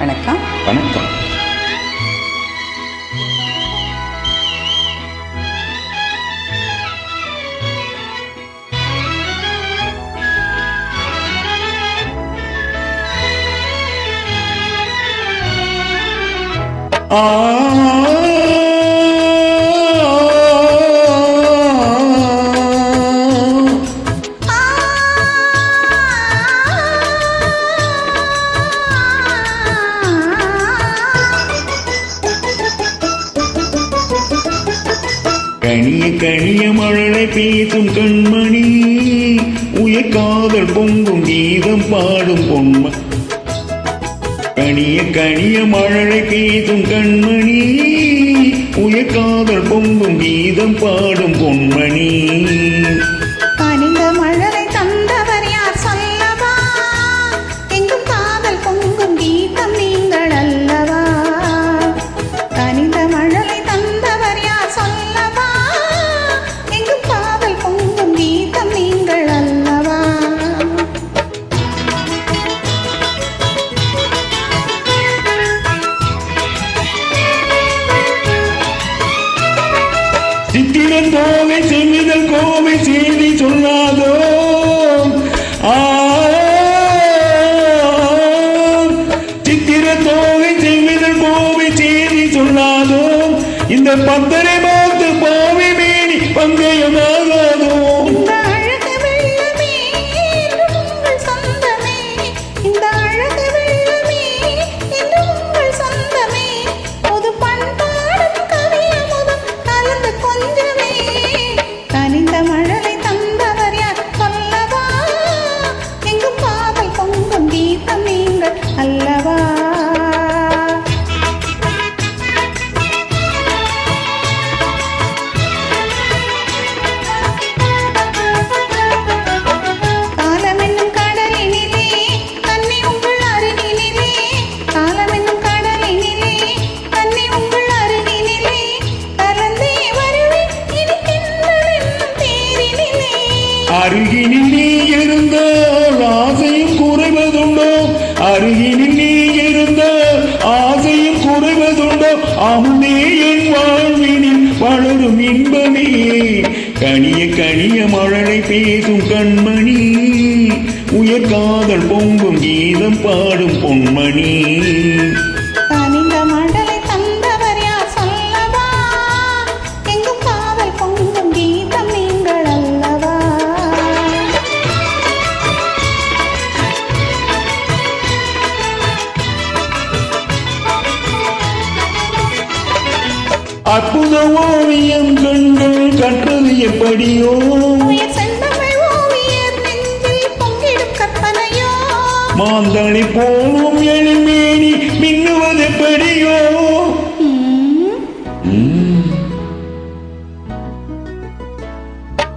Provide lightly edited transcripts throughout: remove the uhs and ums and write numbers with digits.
வணக்கம். வணக்கம். கனிய கனிய மழலை பேசும் கண்மணி, உயர்காதல் பொங்கும் கீதம் பாடும் பொன்ம. கனிய கனிய மழலை பேசும் கண்மணி, உயர்காதல் பொங்கும் கீதம் பாடும் பொன்மணி. கனிந்த மழலை தந்தவர் யார் சொல்லவா? எங்கும் காதல் பொங்கும் கீதம் நீங்கள் அல்லவா? கனிந்த மழலை தந்தவர் யார் சொல்லவா? எங்கும் காதல் பொங்கும் கீதம் நீங்கள் அல்லவா? சித்திரன் கோவை செம்மிதழ் கோவை செய்தி சொல்லாதோ, சித்திரன் கோவை செம்மிதழ் கோவை செய்தி சொல்லாதோ, இந்த பத்தரை பார்த்து பாவை மேனி பங்கயமாகாதோ. அல்லவா? காலமென்னும் கடலினிலே கண்ணி உங்கள் அருகினிலே, காலமென்னும் கடலினிலே கண்ணி உங்கள் அருகினிலே, கலந்தே வருவேன் இருக்கின்றதென்னும் தேரினிலே. அருகினில் நீ இருந்தால் ஆசையும் குறைவதுண்டோ, அருகினில் நீ இருந்த ஆசையும் குறைவதுண்டோ, அமுதே என் வாழ்வினில் வளரும் இன்பமே. கனிய கனிய மழலை பேசும் கண்மணி, உயர்காதல் பொங்கும் கீதம் பாடும் பொன்மணி. கனிந்த மழலை தந்தவர் யார் சொல்லவா? எங்கும் காதல் பொங்கும் கீதம் நீங்கள் அல்லவா? அற்புத ஓவியம் கண்கள் கற்றது எப்படியோ, உயர் செந்தமிழ் ஓவியர் நெஞ்சில் பொங்கிடும் கற்பனையோ, மாந்தளி போலும் எழில்மேனி மின்னுவது எப்படியோ.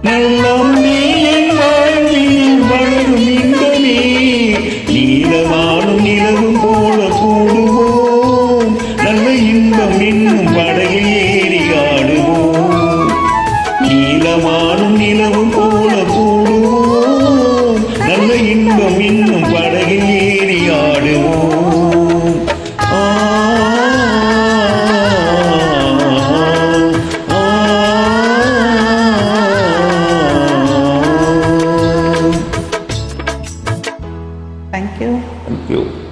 நல்லம் நீ என் வாழ்வில் வளரும் இன்பமே, நீலவானும் நிலவும் போல கூடுவோம், நல்ல இன்பம் இன்னும் படகில் ஏறி ஆடுவோம். நீலவானும் நிலவும் போல கூடுவோம், நல்ல இன்பம் இன்னும் படகில் ஏறி ஆடுவோம். Thank you. Thank you.